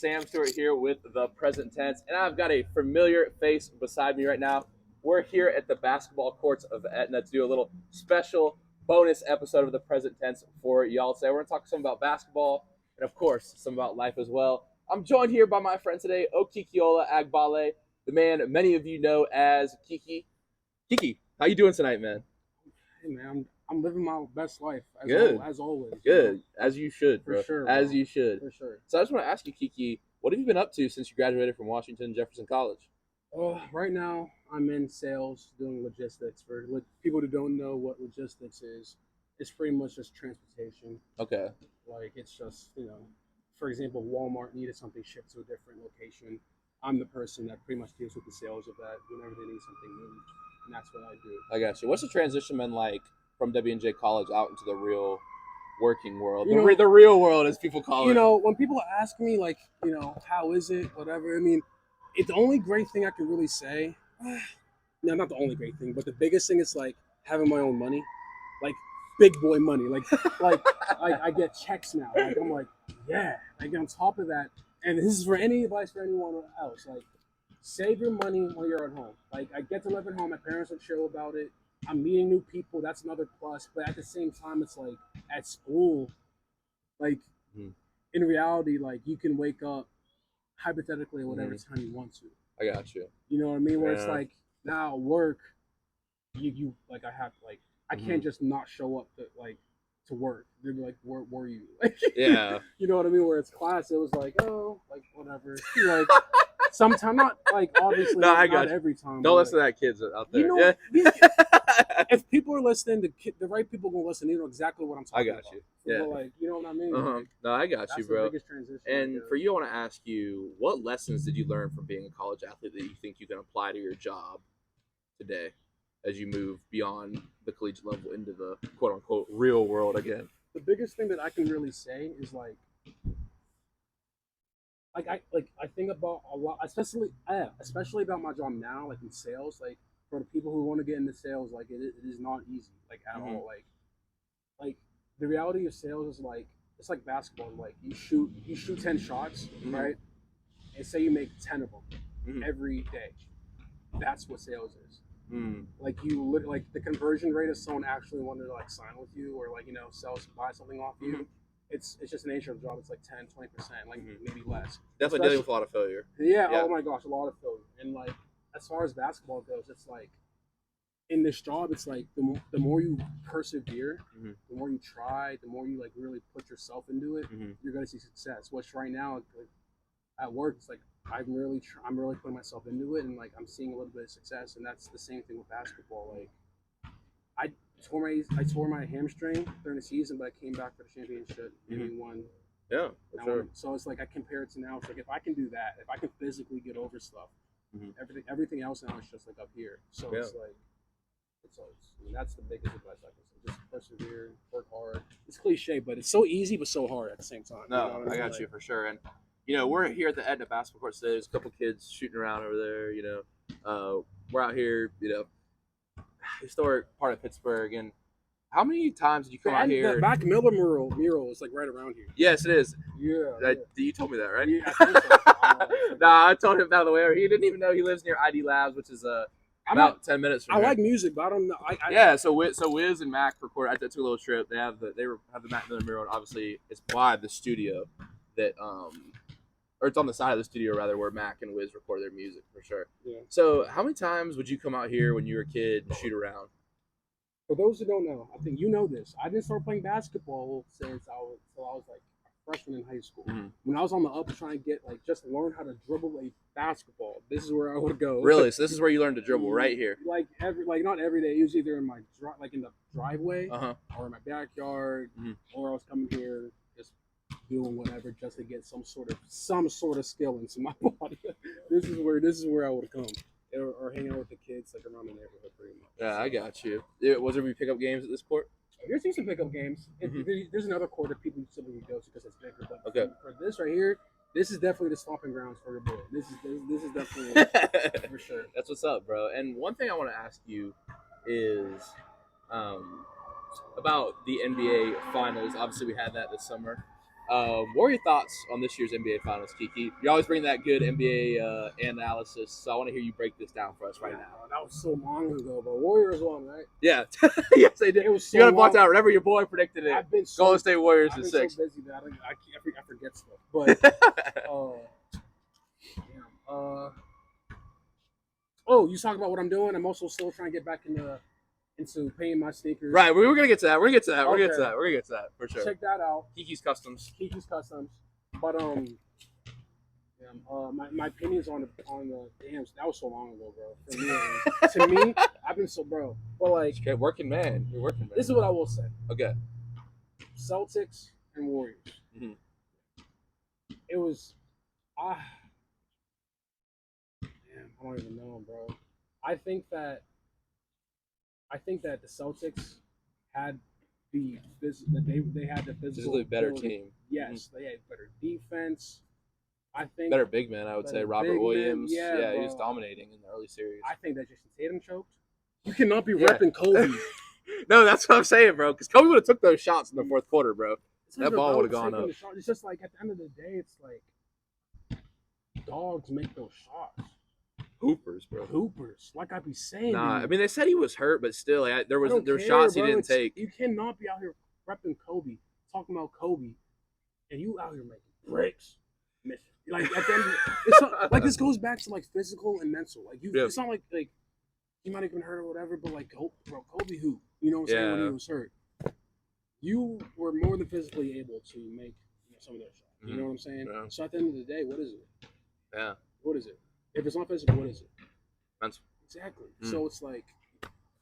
Sam Stewart here with the present tense, and I've got a familiar face beside me right now. We're here at the basketball courts of Etna to do a little special bonus episode of the present tense for y'all today. We're going to talk some about basketball and, of course, some about life as well. I'm joined here by my friend today, Okikiola Agbale, the man many of you know as Kiki. Kiki, how you doing tonight, man? Hey man, I'm living my best life Good. as always. Good, as you should, bro. For sure, As bro. you should. For sure. So I just want to ask you, Kiki, what have you been up to since you graduated from Washington Jefferson College? Right now I'm in sales doing logistics. For people who don't know what logistics is, it's pretty much just transportation. Okay. Like it's just for example, Walmart needed something shipped to a different location. I'm the person that pretty much deals with the sales of that whenever they need something moved, and that's what I do. I got you. What's the transition been like from W&J College out into the real working world? The real world, as people call it. When people ask me, like, how is it, whatever, I mean, the only great thing I can really say, no, not the only great thing, but the biggest thing is, like, having my own money. Like, big boy money. Like I get checks now. Like, I'm like, yeah. Like, on top of that, and this is for any advice for anyone else, like, save your money while you're at home. Like, I get to live at home. My parents are chill about it. I'm meeting new people. That's another plus. But at the same time, it's like at school, like in reality, like you can wake up hypothetically at whatever time you want to. I got you. You know what I mean? Where it's like now work, you like I have like I can't just not show up to work. They'd be like, where were you? Like, Yeah. You know what I mean? Where it's class, it was like, oh, like whatever. Like sometimes not like obviously No, I got not you. every time. Don't listen to that, kids out there. If people are listening, the right people gonna listen. You know exactly what I'm talking about. I got you. Yeah. Like, you know what I mean? Like, no, I got you, bro. The biggest transition. And for you, I want to ask you, what lessons did you learn from being a college athlete that you think you can apply to your job today as you move beyond the collegiate level into the quote unquote real world again? The biggest thing that I can really say is like I think about a lot, especially about my job now, like in sales. Like for the people who want to get into sales, like it is not easy, like at all. Like the reality of sales is like it's like basketball. Like you shoot 10 shots, right? And say you make 10 of them every day. That's what sales is. Like like the conversion rate of someone actually wanting to like sign with you or like buy something off you. It's just the nature of the job. It's like 10-20%, like maybe less. Definitely dealing with a lot of failure. Yeah. Oh my gosh, a lot of failure. And like as far as basketball goes, it's like in this job, it's like the more you persevere, the more you try, the more you like really put yourself into it, you're gonna see success. Which right now, like, at work, it's like I'm really putting myself into it, and like I'm seeing a little bit of success. And that's the same thing with basketball. Like I tore my hamstring during the season, but I came back for the championship and we won. Yeah, for sure. So it's like I compare it to now. It's like if I can do that, if I can physically get over stuff, everything else now is just like up here. So it's like I mean, that's the biggest advice I can say. Just persevere, work hard. It's cliche, but it's so easy but so hard at the same time. No, you know I got you for sure. And we're here at the Etna basketball court today. There's a couple kids shooting around over there. We're out here. Historic part of Pittsburgh. And how many times did you come out here? The Mac Miller mural is like right around here. Yes, it is. Yeah. You told me that, right? Yeah, I think so. Nah, I told him that the way. He didn't even know he lives near ID Labs, which is about 10 minutes from here. I like music, but I don't know. Yeah, so Wiz and Mac recorded. I took a little trip. They have the Mac Miller mural, and obviously it's by the studio that or it's on the side of the studio rather, where Mac and Wiz record their music for sure. Yeah. So how many times would you come out here when you were a kid and shoot around? For those who don't know, I think you know this. I didn't start playing basketball since I was like a freshman in high school. When I was on the up trying to get just learn how to dribble a basketball, this is where I would go. Really? So this is where you learned to dribble, right here? Like not every day. It was either in my in the driveway or in my backyard, or I was coming here just doing whatever just to get some sort of skill into my body. This is where I would come. Or hang out with the kids like around the neighborhood pretty much. Yeah, I got you. Was there pick up games at this court? There's some pickup games. There's another court that people typically go to because it's bigger. But okay. For this right here, this is definitely the stomping grounds for your boy. This is definitely for sure. That's what's up, bro. And one thing I want to ask you is about the NBA Finals. Obviously, we had that this summer. What are your thoughts on this year's NBA Finals, Kiki? You always bring that good NBA analysis, so I want to hear you break this down for us right now. That was so long ago, but Warriors won, right? Yeah, yes, they did. It was so you got to long. point out. Remember, your boy predicted it. I've been so, Golden State Warriors I've in been 6. so busy that I forget stuff. But you talking about what I'm doing? I'm also still trying to get back into painting my sneakers. Right, we're gonna get to that. We're gonna get to that. We're Okay. gonna get to that. We're gonna get to that for sure. Check that out. Kiki's Customs. But my opinions on the dams, that was so long ago, bro. For me, to me, I've been so bro. But like, Okay, working man. You're working man. this is what I will say. Okay. Celtics and Warriors. Mm-hmm. It was I don't even know, bro. I think that the Celtics had they had the physical Physically better ability. team. Yes, they had better defense. I think Better big man, I would say. Robert big Williams. men, yeah, he bro. was dominating in the early series. I think that Jason Tatum choked. You cannot be repping Kobe. No, that's what I'm saying, bro. Because Kobe would have took those shots in the fourth quarter, bro. That ball would have gone up. It's just like at the end of the day, it's like dogs make those shots. Hoopers, bro. Hoopers, like I be saying. Nah, dude. I mean they said he was hurt, but still, like, there were care, shots bro. he didn't take. You cannot be out here repping Kobe, talking about Kobe, and you out here making bricks. Like at the end, it's not, like this goes back to like physical and mental. Like it's not like you might have been hurt or whatever, but like Kobe who, you know what I'm saying, when he was hurt, you were more than physically able to make some of those shots. You know what I'm saying? Yeah. So at the end of the day, what is it? Yeah. What is it? If it's not physical, what is it? Mental. Exactly. So it's like,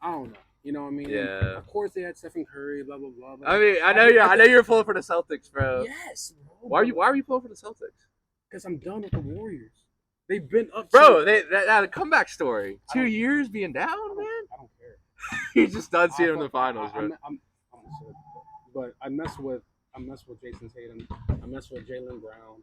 I don't know. You know what I mean? Yeah. And of course, they had Stephen Curry, blah blah blah. I mean, I know you're pulling for the Celtics, bro. Yes, bro. Why are you pulling for the Celtics? Because I'm done with the Warriors. They've been up. Bro, that a comeback story. 2 years being down, man. I don't care. You're just done seeing him in the finals, bro. I'm but I mess with Jason Tatum. I mess with Jaylen Brown.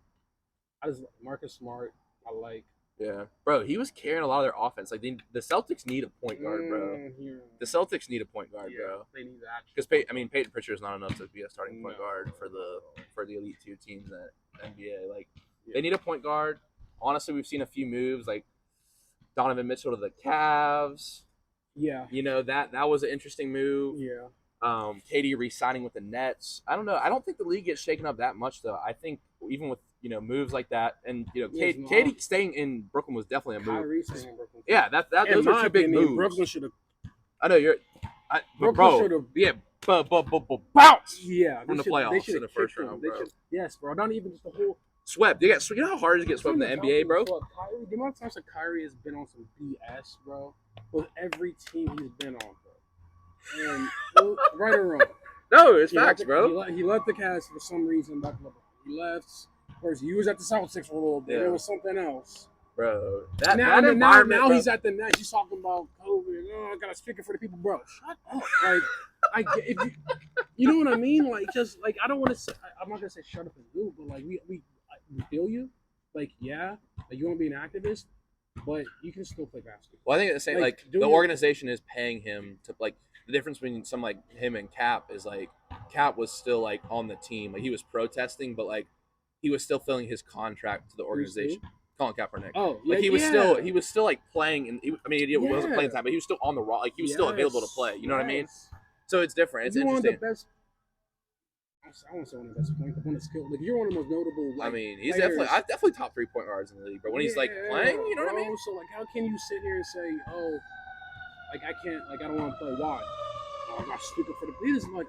Marcus Smart. I like. Yeah, bro, he was carrying a lot of their offense. Like the Celtics need a point guard, bro. The Celtics need a point guard, bro. They need that. Because Peyton Pritchard is not enough to be a starting point guard for the Elite 2 teams at NBA. Like they need a point guard. Honestly, we've seen a few moves like Donovan Mitchell to the Cavs. Yeah, you know that was an interesting move. Yeah. KD re-signing with the Nets. I don't know. I don't think the league gets shaken up that much though. I think even with moves like that, and KD staying in Brooklyn was definitely a move. Kyrie staying in Brooklyn. Yeah, those are two big moves. Brooklyn should have. I know you're. Brooklyn should have. Yeah, bounce. Yeah, from the playoffs in the first round, bro. Yes, bro. Not even just the whole. Swept. You know how hard it is to get swept in the NBA, bro? Kyrie, the amount of times that Kyrie has been on some BS, bro, with every team he's been on, bro. And right or wrong. No, it's facts, bro. He left the Cavs for some reason. Blah, blah, blah. He left. Of course, he was at the Celtics for a little bit. Yeah. It was something else. Bro. Now he's at the Nets. He's talking about COVID. Oh, I got to speak it for the people. Bro, shut up. Like, you know what I mean? Like, just, like, I don't want to say, I'm not going to say shut up and do, but, like, we feel you. Like, yeah, like, you want to be an activist, but you can still play basketball. Well, I think it's the same, like the organization is paying him to, like, the difference between someone like him and Cap is, like, Cap was still, like, on the team. Like, he was protesting, but, like, he was still filling his contract to the organization. Colin Kaepernick. Oh, like he was still like playing, and he wasn't playing time, but he was still on the raw. Like he was still available to play. You know what I mean? So it's different. It's interesting. One of the best. I won't say one of the best point, but one of the skilled. Like you're one of the most notable. Like, he's definitely top 3 point guards in the league. But when he's like playing, you know what I mean? So like, how can you sit here and say, oh, like I can't, like I don't want to play? Why? Oh, I'm not stupid for the.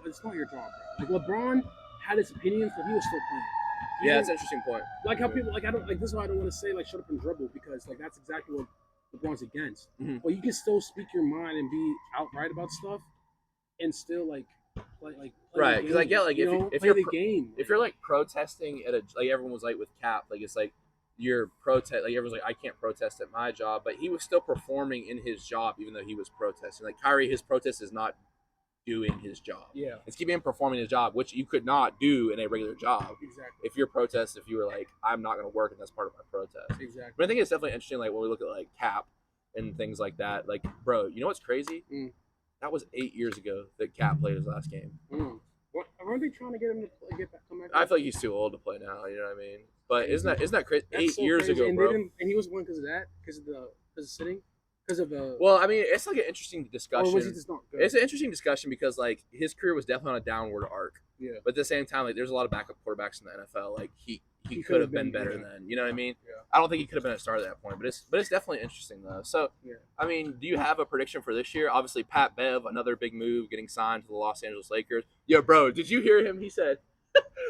It's not your job, bro. Like LeBron had his opinions, but he was still playing. Yeah, that's an interesting point. Like how people, like I don't, like this is why I don't want to say like shut up and dribble, because like that's exactly what LeBron's against. Mm-hmm. But you can still speak your mind and be outright about stuff, and still like play right. Because I get like if you're the game, if you're like protesting at like everyone was like with Cap, like it's like you're protest, like everyone's like I can't protest at my job, but he was still performing in his job even though he was protesting. Like Kyrie, his protest is not doing his job. Yeah. It's keeping him performing his job, which you could not do in a regular job. Exactly. If you're protest, if you were like, I'm not going to work and that's part of my protest. Exactly. But I think it's definitely interesting, like when we look at like Cap and things like that. Like, bro, you know what's crazy? That was 8 years ago that Cap played his last game. Aren't they trying to get him to come back? I feel like he's too old to play now. You know what I mean? But isn't that crazy? That's 8 years crazy. ago, and bro. And he was one because of that, because of sitting, because of the. Well, I mean, it's like an interesting discussion. Or was he just not good? It's an interesting discussion because like his career was definitely on a downward arc. Yeah. But at the same time, like there's a lot of backup quarterbacks in the NFL. Like he could have been better then. You know what I mean? Yeah. I don't think he could have been a star at that point. But it's definitely interesting though. So I mean, do you have a prediction for this year? Obviously, Pat Bev, another big move, getting signed to the Los Angeles Lakers. Yo, bro, did you hear him? He said,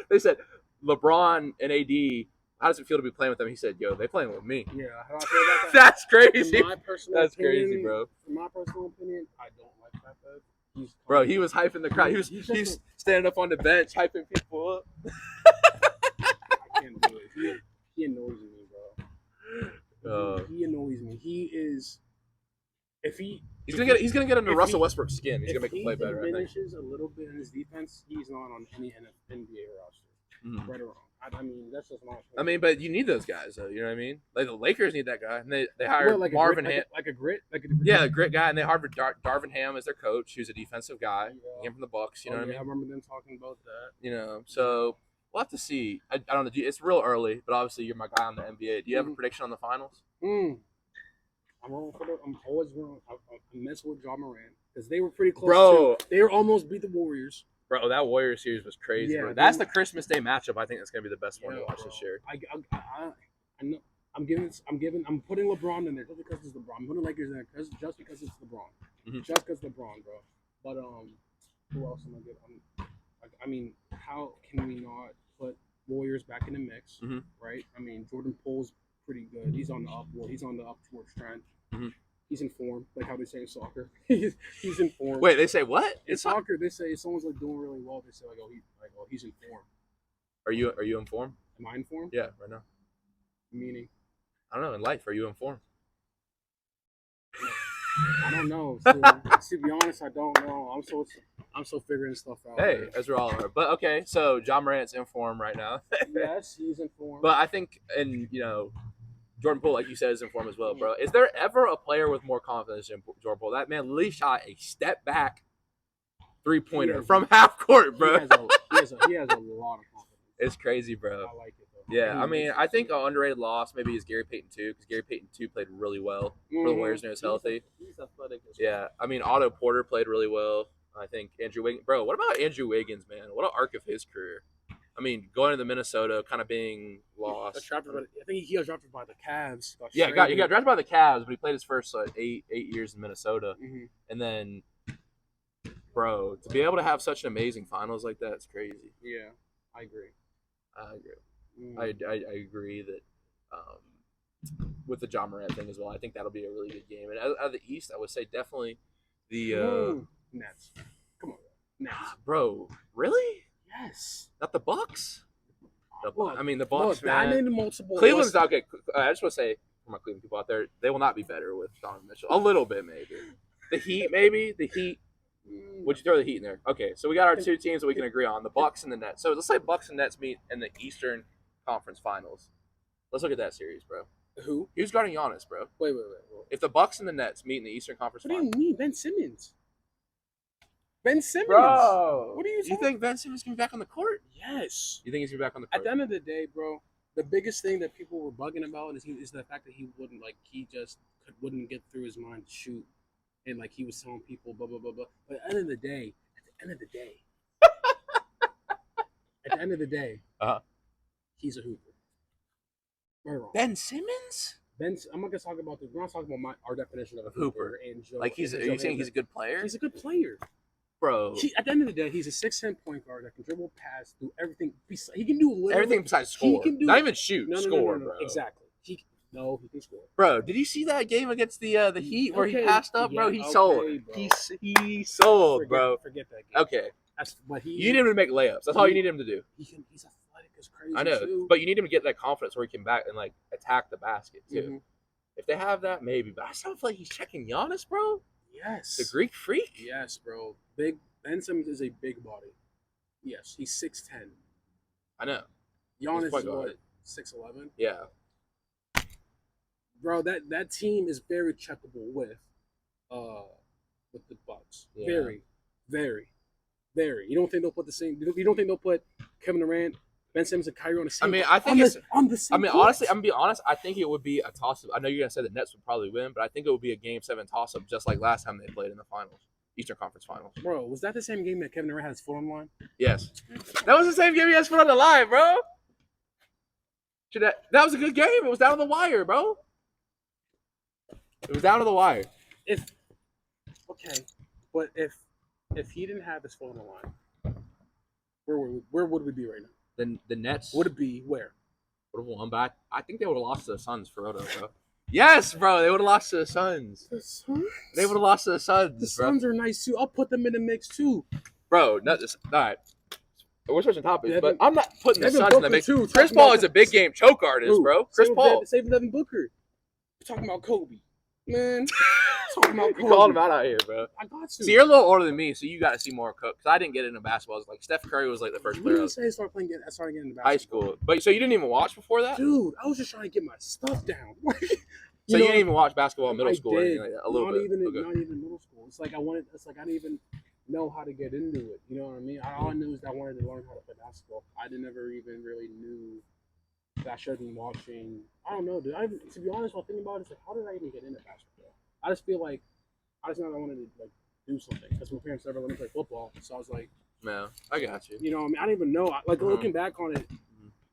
they said LeBron and AD. How does it feel to be playing with them? He said, "Yo, they playing with me." Yeah, how do I feel about that? That's crazy. That's crazy, bro. In my personal opinion, I don't like Pat Bev. Bro, he was hyping the crowd. He's standing up on the bench, hyping people up. I can't do it. He annoys me, bro. He annoys me. He is. He's gonna get under Russell Westbrook's skin. He's gonna make him play better. If he diminishes a little bit in his defense, he's not on any NBA roster. Right or wrong. I mean, that's just my opinion. I mean, but you need those guys, though. You know what I mean? Like the Lakers need that guy, and they hired Marvin Ham, like a grit, a grit guy, and they hired Darvin Ham as their coach, who's a defensive guy. He came from the Bucks. You know what I mean? I remember them talking about that. You know, so we'll have to see. I don't know. It's real early, but obviously you're my guy on the NBA. Do you have a prediction on the finals? I'm always going to mess with John Morant because they were pretty close. Bro, they were almost beat the Warriors. Bro, that Warriors series was crazy. Bro. That's the Christmas Day matchup. I think that's gonna be the best one to watch this year. I know. I'm putting LeBron in there just because it's LeBron. I'm putting Lakers in there just because it's LeBron. Just because LeBron, bro. But who else am I giving? I mean, how can we not put Warriors back in the mix? Right? I mean, Jordan Poole's pretty good. He's on the upward. He's on the upward trend. He's in form, like how they say in soccer. he's in form. Wait, they say what? In soccer, they say if someone's like doing really well, they say he's in form. Are you in form? Am I in form? Yeah, right now. Meaning? I don't know. In life, are you in form? I don't know. To be honest, I don't know. I'm so figuring stuff out. Hey, as we all are. But okay, so John Morant's in form right now. Yes, he's in form. But I think, and Jordan Poole, like you said, is in form as well, bro. Is there ever a player with more confidence than Jordan Poole? That man literally shot a step back 3-pointer from half court, bro. He has a lot of confidence. It's crazy, bro. I like it, though. Yeah, I mean, I think an underrated loss maybe is Gary Payton 2, because Gary Payton 2 played really well for the Warriors when he was healthy. He's athletic as well. Yeah, I mean, Otto Porter played really well. I think Andrew Wiggins. Bro, what about Andrew Wiggins, man? What an arc of his career. I mean, going to the Minnesota, kind of being lost. I think he got drafted by the Cavs. He got drafted by the Cavs, but he played his first 8 years in Minnesota. And then, bro, to be able to have such an amazing finals like that, it's crazy. Yeah, I agree. I agree that with the John Morant thing as well, I think that'll be a really good game. And out of the East, I would say definitely the Nets. Come on, Nets. Bro, really? Yes. Not the Bucks? Look, I mean, the Bucks, man. I named multiple. Cleveland's not good. I just want to say, for my Cleveland people out there, they will not be better with Donovan Mitchell. A little bit, maybe. The Heat, maybe? The Heat. Would you throw the Heat in there? Okay, so we got our two teams that we can agree on, the Bucks and the Nets. So let's say Bucks and Nets meet in the Eastern Conference Finals. Let's look at that series, bro. Who's guarding Giannis, bro? Wait. If the Bucks and the Nets meet in the Eastern Conference Finals. What do you mean? Ben Simmons. Bro. What are you talking? You think Ben Simmons can be back on the court? Yes. You think he's going to be back on the court? At the end of the day, bro, the biggest thing that people were bugging about is the fact that he wouldn't get through his mind to shoot. And he was telling people blah blah blah blah. But at the end of the day, he's a hooper. Right. Ben Simmons? I'm not gonna talk about this. We're not talking about our definition of a hooper. And Joe, are you saying he's a good player? He's a good player, bro. At the end of the day, he's a 6'10" point guard that can dribble, pass, do everything. He can do everything besides score. Not even shoot. Score, bro. Exactly. He can score. Bro, did you see that game against the Heat where he passed up, bro? He sold. Bro. He sold, bro. Forget that game. Okay. You need him to make layups. That's all you need him to do. He's athletic as crazy. I know, too. but you need him to get that confidence where he can back and attack the basket too. If they have that, maybe. But I still feel like he's checking Giannis, bro. Yes. The Greek freak. Yes, bro. Ben Simmons is a big body. Yes, he's 6'10". I know. Giannis is what, 6'11"? Yeah. Bro, that team is very checkable with the Bucks. Yeah. Very, very, Very. You don't think they'll put the same? You don't think they'll put Kevin Durant, Ben Simmons, and Kyrie on the same? I mean, I think on the same. honestly, I'm gonna be honest. I think it would be a toss-up. I know you're gonna say the Nets would probably win, but I think it would be a Game 7 toss-up, just like last time they played in the finals, Eastern Conference Finals. Bro, was that the same game that Kevin Durant had his foot on the line? Yes, that was the same game he has foot on the line, bro. That was a good game. It was down to the wire, bro. It was down to the wire. But if he didn't have his foot on the line, where would we be right now? Then the Nets would it be where? Would have won, but I think they would have lost to the Suns for real, bro. Yes, bro, they would have lost to the Suns. The Suns? They would have lost to the Suns. The Suns are nice too. I'll put them in the mix too. Bro, all right. We're switching topics, Devin, but I'm not putting the Devin Suns Booker in the mix. too, Chris Paul is a big game choke artist, bro. Chris Paul. Save Devin Booker. We're talking about Kobe. Man. Talking about Kobe. You called him out here, bro. I got to. See, you're a little older than me, so you got to see more Cook. Because I didn't get into basketball. Like Steph Curry was like the first player. I started getting into basketball. High school. But so you didn't even watch before that? Dude, I was just trying to get my stuff down. You didn't even watch basketball in middle school or anything like that? A little bit. Not even middle school. It's like I didn't even know how to get into it. You know what I mean? All I knew is that I wanted to learn how to play basketball. I never even really knew that I should have been watching. I don't know, dude. To be honest, while thinking about it, it's like, how did I even get into basketball? I just feel like I just know I wanted to like do something because my parents never let me play football. So I was like, no, I got you. You know what I mean? I didn't even know. Looking back on it,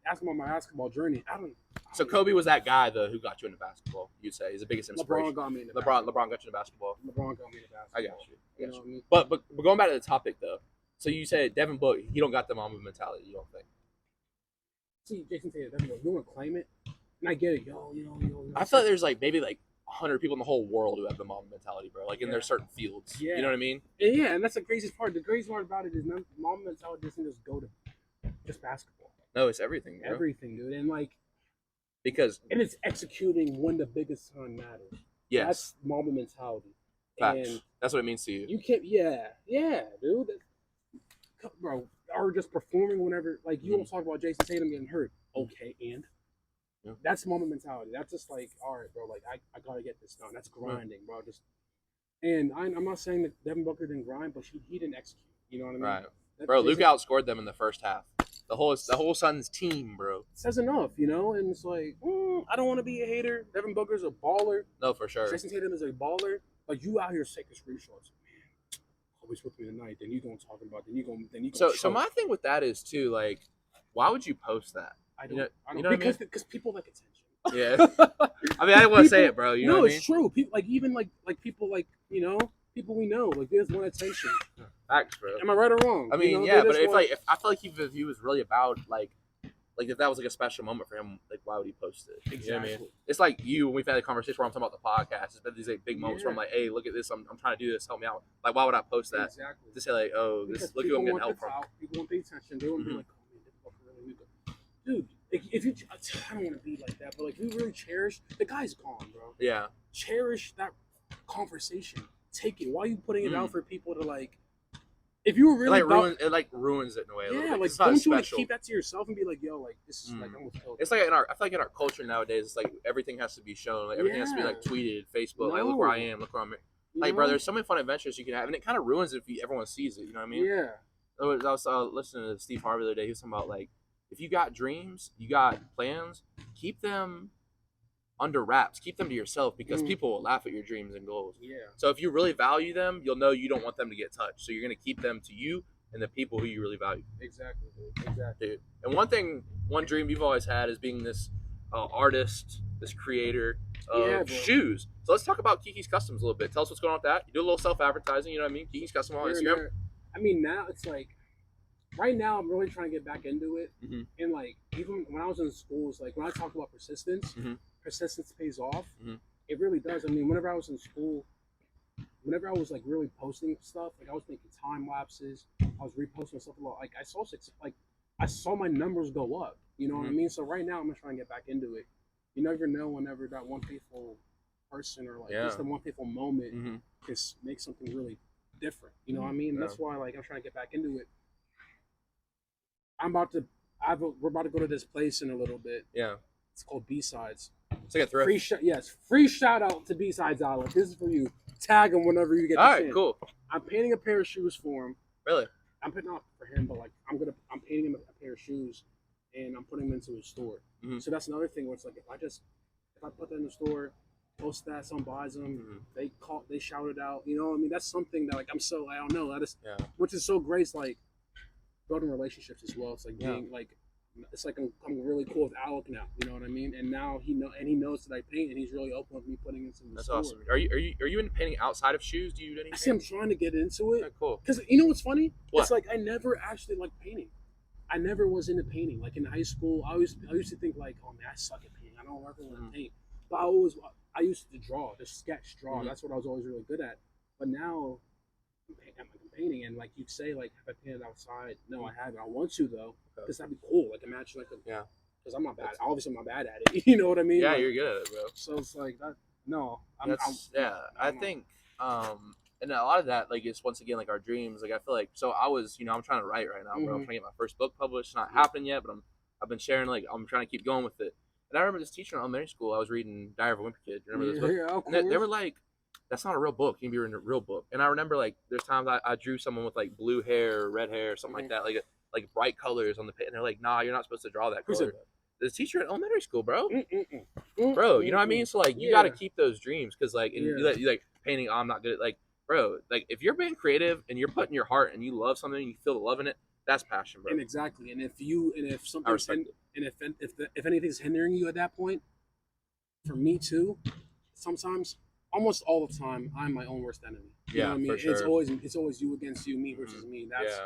asking about my basketball journey, I don't. So Kobe was that guy though who got you into basketball. You'd say he's the biggest inspiration. LeBron got me into LeBron got you into basketball. LeBron got me into basketball. I got you. You know what I mean? But going back to the topic though. So you said Devin Booker, he don't got the Mamba mentality. You don't think? See, Jason Tatum, Devin Booker, you want to claim it, and I get it, yo. I feel like there's like maybe like 100 people in the whole world who have the Mamba mentality, bro. Like in their certain fields. Yeah. You know what I mean? Yeah, and that's the craziest part. The craziest part about it is Mamba mentality doesn't just go to just basketball. No, it's everything, bro. Everything, dude, and like. Because and it's executing when the biggest time matters. Yes. That's Mamba mentality. Facts. And that's what it means to you. You can't, dude. Bro, or just performing whenever, like, you don't talk about Jason Tatum getting hurt. Okay, and? Yeah. That's Mamba mentality. That's just like, all right, bro, like, I got to get this done. That's grinding, bro. And I'm not saying that Devin Booker didn't grind, but he didn't execute. You know what I mean? Right. Bro, Luke outscored them in the first half. The whole Suns team, bro. Says enough, you know? And it's like, I don't want to be a hater. Devin Booker's a baller. No, for sure. Jason Tatum is a baller. Like, you out here taking screenshots. Man, always with me tonight. Then you gonna talk about. Then you gonna. So my thing with that is too, like, why would you post that? I don't. You know because people like attention. Yeah. I mean, I didn't want to say it, bro. You know what I mean? It's true. People like even like people like people we know, like, they just want attention. Facts, bro. Am I right or wrong? I mean, yeah, but if I feel like if he was really about like if that was like a special moment for him, like, why would he post it? Exactly. You know what I mean? It's like you when we've had a conversation where I'm talking about the podcast. It's been these like big moments where I'm like, hey, look at this. I'm trying to do this. Help me out. Like, why would I post that? Exactly. To say like, oh, this look who I'm getting help from. People want the attention. They want to be like, oh man, really dude. If you, I don't want to be like that, but like, if you really cherish the guy's gone, bro. Yeah. Cherish that conversation. Take it. Why are you putting it out for people to like? If you were really it ruins it in a way. Yeah, like, don't you want to keep that to yourself and be like, yo, like, this is like almost killed. It's like I feel like in our culture nowadays, it's like everything has to be shown. Like everything has to be like tweeted, Facebook. Like, look where I am, look where I'm. Like, bro, there's so many fun adventures you can have, and it kind of ruins it if everyone sees it. You know what I mean? Yeah. I was listening to Steve Harvey the other day. He was talking about like, if you got dreams, you got plans, keep them under wraps. Keep them to yourself because people will laugh at your dreams and goals. Yeah. So if you really value them, you'll know you don't want them to get touched. So you're gonna keep them to you and the people who you really value. Exactly, dude. Exactly. Dude. And one dream you've always had is being this artist, this creator of shoes. So let's talk about Kiki's Customs a little bit. Tell us what's going on with that. You do a little self-advertising, you know what I mean? Kiki's Custom on Instagram. I mean, now it's like, right now I'm really trying to get back into it. Mm-hmm. And like, even when I was in school, it's like, when I talk about persistence, persistence pays off. Mm-hmm. It really does. I mean, whenever I was in school, whenever I was like really posting stuff, like I was making time lapses, I was reposting stuff a lot. Like I saw my numbers go up. You know what I mean? So right now I'm just trying to get back into it. You never know whenever that one faithful person or like just the one faithful moment can make something really different. You know what I mean? That's why like I'm trying to get back into it. We're about to go to this place in a little bit. Yeah. It's called B-Sides. It's like a thrift. Free shout out to B-Sides Island. This is for you. Tag him whenever you get the chance. All right, cool. I'm painting a pair of shoes for him. Really? I'm putting out for him, but like I'm painting him a pair of shoes, and I'm putting them into his store. Mm-hmm. So that's another thing where it's like if I put that in the store, post that, someone buys them, they shout it out. You know what I mean? That's something that like I don't know. Which is so great. It's like building relationships as well. It's like being like. It's like I'm really cool with Alec now, you know what I mean? And now he knows that I paint, and he's really open with me putting it in the store. Awesome. Are you into painting outside of shoes? Do you do anything? I see. I'm trying to get into it. Okay, cool. Because you know what's funny? What? It's like I never actually liked painting. I never was into painting. Like in high school, I used to think like, oh man, I suck at painting. I don't ever want to paint. But I used to draw, just sketch, draw. That's what I was always really good at. But now I'm painting, and like you'd say, like, have I painted outside? No, I haven't. I want to though, because that'd be cool. Like imagine like because I'm not bad. Obviously, I'm not bad at it. You know what I mean? Yeah, like, you're good at it, bro. So it's like that. No, I think, and a lot of that, like, is once again like our dreams. Like, I feel like I'm trying to write right now, bro. I'm trying to get my first book published. It's not happening yet, but I've been sharing. Like, I'm trying to keep going with it. And I remember this teacher in elementary school. I was reading Diary of a Wimpy Kid. You remember this book? Yeah, of course. And they were like, that's not a real book. You can be reading a real book. And I remember like there's times I drew someone with like blue hair or red hair or something like that, like bright colors on the page. And they're like, nah, you're not supposed to draw that color. The teacher at elementary school, bro. Bro, you know what I mean? So like you got to keep those dreams because like you like painting. Oh, I'm not good at like, bro. Like if you're being creative and you're putting your heart and you love something, and you feel the love in it. That's passion, bro. And exactly. And if something's if anything's hindering you at that point, for me too, sometimes. Almost all the time, I'm my own worst enemy. You know what I mean? For sure. It's always you against you, me versus me. That's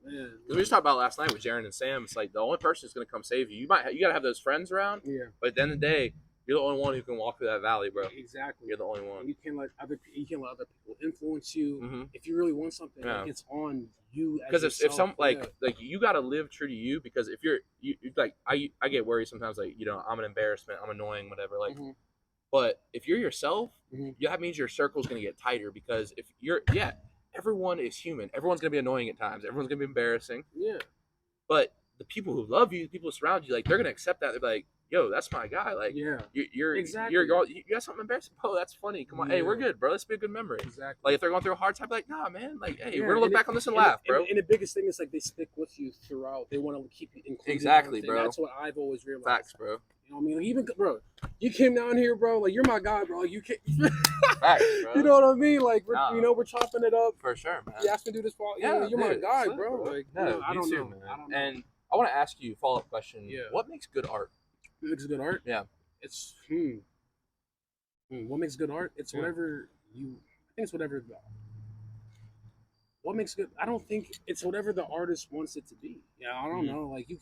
man. We just talked about last night with Jaron and Sam. It's like the only person who's gonna come save you. You gotta have those friends around. Yeah. But at the end of the day, you're the only one who can walk through that valley, bro. Exactly. You're the only one. You can't let other people influence you. If you really want something, it's on you. Because if some like you gotta live true to you. Because if you like I get worried sometimes, like I'm an embarrassment, I'm annoying, whatever. Like. But if you're yourself, that means your circle's going to get tighter because if you're, everyone is human. Everyone's going to be annoying at times. Everyone's going to be embarrassing. Yeah. But the people who love you, the people who surround you, like, they're going to accept that. They're like, yo, that's my guy. Like, you're exactly. You got something embarrassing. Oh, that's funny. Come on. Hey, we're good, bro. Let's be a good memory. Exactly. Like, if they're going through a hard time, like, nah, man. Like, hey, we're going to look back on this and laugh, bro. And the biggest thing is, like, they stick with you throughout. They want to keep you included. Exactly, bro. That's what I've always realized. Facts, bro. You know what I mean? Like, even, bro, you came down here, bro. Like, you're my guy, bro. You can't. Facts, bro. You know what I mean? Like, we're chopping it up. For sure, man. You asked me to do this, you're my guy, bro. Like, I don't know. And I want to ask you a follow-up question. Yeah. What makes good art? What makes good art? Yeah. It's what makes good art? It's whatever I think it's whatever what makes good. I don't think it's whatever the artist wants it to be. Yeah, I don't know. Like you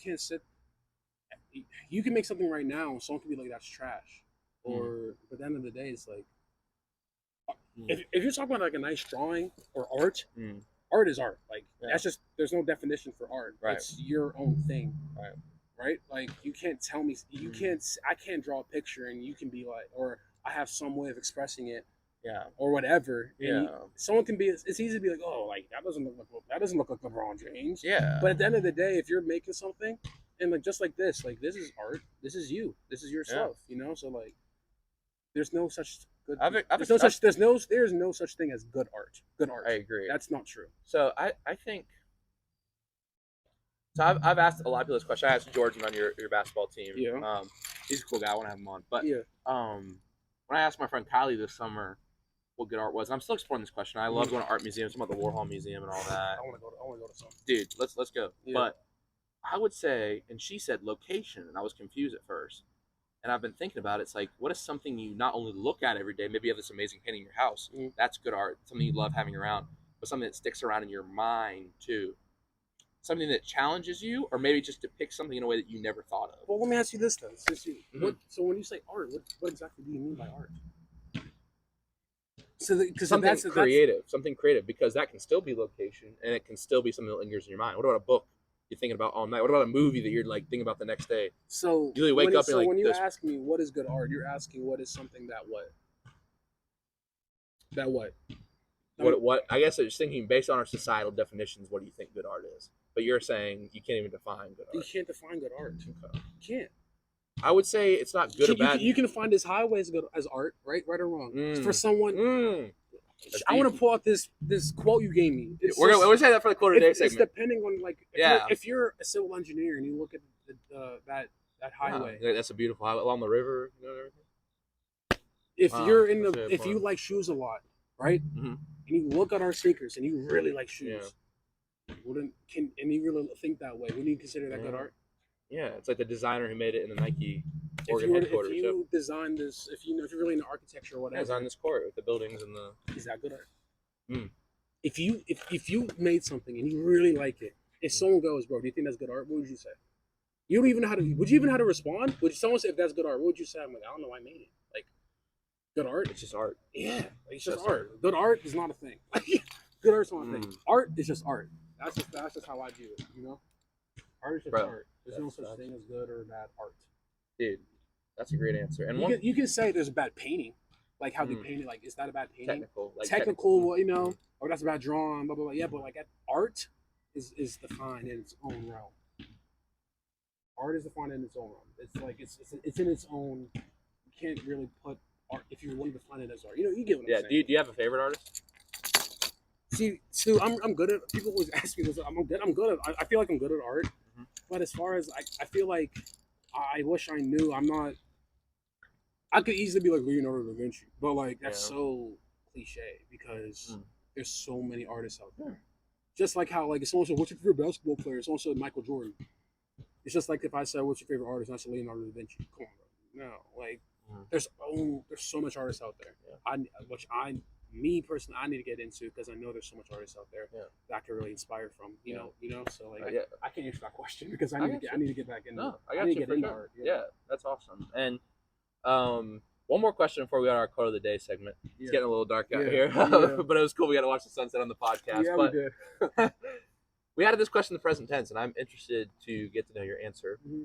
can make something right now, and someone can be like, "That's trash," or at the end of the day, it's like if you're talking about like a nice drawing or art, art is art. Like that's just there's no definition for art. Right. It's your own thing. Right. Right? Like you can't tell me I can't draw a picture and you can be like, or I have some way of expressing it, or whatever. And someone can be. It's easy to be like, oh, like that doesn't look like LeBron James. Yeah. But at the end of the day, if you're making something, and like just like this is art. This is you. This is yourself. You know. So like, there's no such good. There's no such thing as good art. Good art. I agree. That's not true. So I think. So I've asked a lot of people this question. I asked Jordan on your basketball team. Yeah. He's a cool guy. I want to have him on. But when I asked my friend Kylie this summer what good art was, and I'm still exploring this question. I love going to art museums, some of the Warhol Museum and all that. I want to go to some. Dude, let's go. Yeah. But I would say, and she said location, and I was confused at first. And I've been thinking about it. It's like, what is something you not only look at every day? Maybe you have this amazing painting in your house. That's good art. Something you love having around, but something that sticks around in your mind too. Something that challenges you, or maybe just depicts something in a way that you never thought of. Well, let me ask you this then. So when you say art, what exactly do you mean by art? So something creative, because that can still be location, and it can still be something that lingers in your mind. What about a book you're thinking about all night? What about a movie that you're like thinking about the next day? So you really wake up and like. When you ask me what is good art, you're asking what is something that what? That what? What? I guess I was thinking based on our societal definitions. What do you think good art is? But you're saying you can't even define good art. You can't define good art. Okay. You can't. I would say it's not good or bad. You can find as highway as good as art, right or wrong. For someone, I want to pull out this quote you gave me. We're gonna say that for the quote of the day segment. It's depending on like if you're a civil engineer and you look at that highway. Yeah, that's a beautiful highway along the river. You know, everything. If you like shoes a lot, right? Mm-hmm. And you look at our sneakers and you really like shoes, and you really think that way, wouldn't you consider that good art? Yeah, it's like the designer who made it in the Nike headquarters. If you design this, if you're really into architecture or whatever, design this court with the buildings and the. Is that good art? Mm. If you made something and you really like it, if someone goes, bro, do you think that's good art? What would you say? You don't even know how to. Would you even know how to respond? Would someone say if that's good art? What would you say? I'm like, I don't know. I made it. Like, good art. It's just art. Yeah, it's just art. Good art is not a thing. Good art's not a thing. Art is just art. That's just how I view it. You know, art is just art. There's no such thing as good or bad art. Dude, that's a great answer. And you can say there's a bad painting, like how they painted. Like, is that a bad painting? Technical, you know, or that's a bad drawing. Blah blah blah. Yeah, but like art is defined in its own realm. Art is defined in its own realm. It's like it's in its own. You can't really put art if you want to define it as art. You know, you get what I'm saying. Do you have a favorite artist? See, Stu, I'm good at. People always ask me this. I'm good at. I feel like I'm good at art, but as far as I feel like I wish I knew. I'm not. I could easily be like Leonardo da Vinci, but like that's so cliche because there's so many artists out there. Just like how like if someone said, "What's your favorite basketball player?" Someone said Michael Jordan. It's just like if I said, "What's your favorite artist?" and I said Leonardo da Vinci. Come on, bro. No, like there's so much artists out there. Yeah. Me personally, I need to get into because I know there's so much artists out there that I can really inspire from. You know. So like, I can't answer that question because I need to get back in. No, I got you for sure. Art, yeah, that's awesome. And one more question before we got our quote of the day segment. It's getting a little dark out here, but it was cool. We got to watch the sunset on the podcast. Yeah, but we did. We added this question in the present tense, and I'm interested to get to know your answer. Mm-hmm.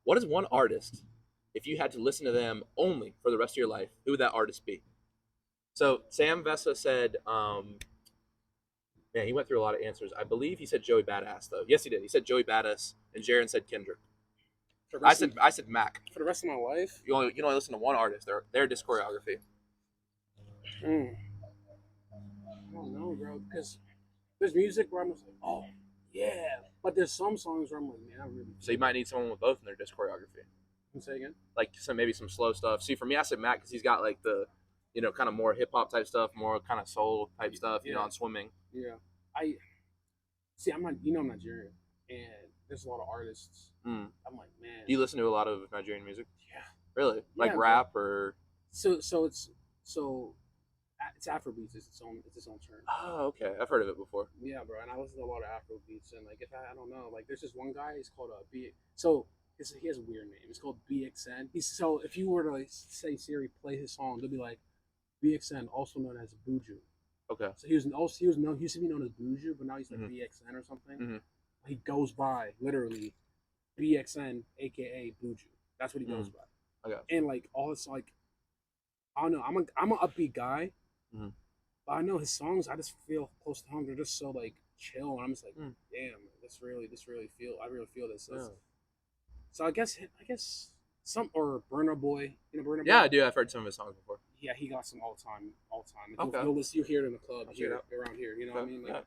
What is one artist, if you had to listen to them only for the rest of your life, who would that artist be? So Sam Vessa said, he went through a lot of answers. I believe he said Joey Badass, though. Yes, he did. He said Joey Badass, and Jaron said Kendrick. I said Mac. For the rest of my life? You only listen to one artist, their discography. I don't know, bro, because there's music where I'm just like, oh, yeah. But there's some songs where I'm like, man, I really... So you might need someone with both in their discography. Can you say again? Like maybe some slow stuff. See, for me, I said Mac because he's got like the... kind of more hip hop type stuff, more kind of soul type stuff, on swimming. Yeah. I'm Nigerian, and there's a lot of artists. I'm like, man. Do you listen to a lot of Nigerian music? Yeah. Really? Like rap or? So it's Afrobeats. It's its own term. Oh, okay. I've heard of it before. Yeah, bro. And I listen to a lot of Afrobeats, and like I don't know, like there's this one guy. He's called B. So. He has a weird name. It's called BXN. So if you were to like, say Siri play his song, it'll be like BXN, also known as Buju. Okay. So he used to be known as Buju, but now he's like BXN or something. Mm-hmm. He goes by literally BXN, aka Buju. That's what he goes by. Okay. And like all it's like, I don't know. I'm an upbeat guy, but I know his songs. I just feel close to home. They're just so like chill, and I'm just like, damn, I really feel this. So I guess some or Burna Boy, Burna Boy. Yeah, I do. I've heard some of his songs before. Yeah, he got some all time. Okay. You hear it in the club around here. You know what I mean? Like,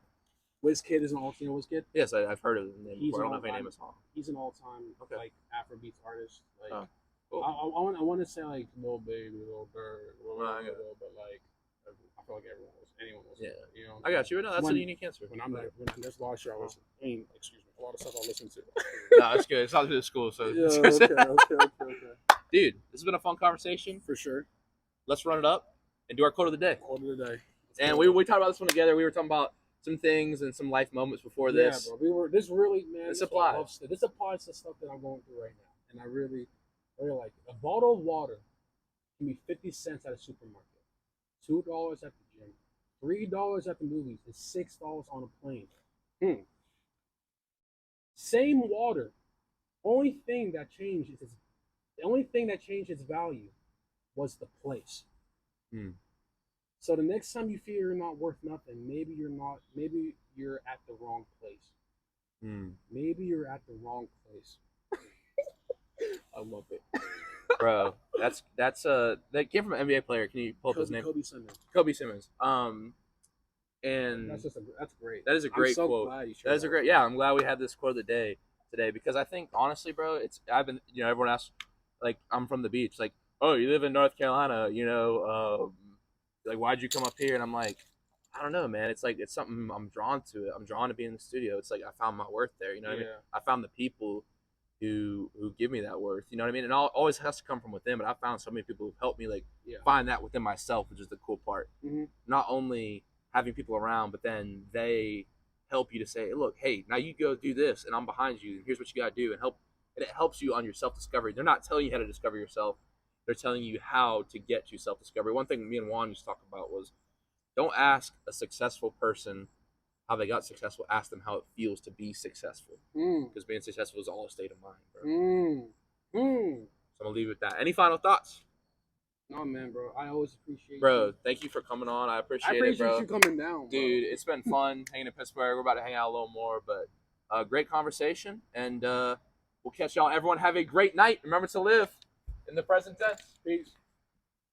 Wizkid is an all-time. Wizkid? Yes, I've heard of him before. I don't know if I name his song. He's an all-time like Afrobeats artist. Like, cool. I want to say like Lil Baby, Lil Bird, but like I feel like anyone was. Yeah, you know. I got you. No, that's a unique answer. When there's a lot of shit I listen. Excuse me, a lot of stuff I listen to. No, that's good. It's not through the school, so. Yeah, okay. Dude, this has been a fun conversation. For sure. Let's run it up and do our quote of the day. Quote of the day. And we talked about this one together. We were talking about some things and some life moments before this. Yeah, bro. This really, man. This applies. This applies to stuff that I'm going through right now, and I really like it. A bottle of water can be 50 cents at a supermarket, $2 at the gym, $3 at the movies, and $6 on a plane. Same water. The only thing that changed its value was the place. So the next time you feel you're not worth nothing, maybe you're at the wrong place. Maybe you're at the wrong place. I love it. Bro, That came from an NBA player. Can you pull up his name? Kobe Simmons. Kobe Simmons. And That's great. that is a great I'm so quote. glad you That is a great. Yeah, I'm glad we had this quote of the day today because I think honestly, bro, I've been everyone asks like I'm from the beach, like oh you live in North Carolina, like why'd you come up here? And I'm like I don't know, man. It's like it's something I'm drawn to. I'm drawn to being in the studio. It's like I found my worth there. You know what I mean? I found the people who give me that worth. You know what I mean? And always has to come from within. But I found so many people who've helped me like find that within myself, which is the cool part. Mm-hmm. Not only having people around, but then they help you to say, look, hey, now you go do this, and I'm behind you. And here's what you got to do, and it helps you on your self discovery. They're not telling you how to discover yourself. They're telling you how to get to self discovery. One thing me and Juan used to talk about was don't ask a successful person how they got successful. Ask them how it feels to be successful. Because being successful is all a state of mind, bro. So I'm gonna leave it at that. Any final thoughts? No, man, bro. I always appreciate you. Thank you for coming on. I appreciate it, bro. you coming down, bro. Dude, it's been fun hanging in Pittsburgh. We're about to hang out a little more, but great conversation. And we'll catch y'all. Everyone have a great night. Remember to live in the present tense. Peace.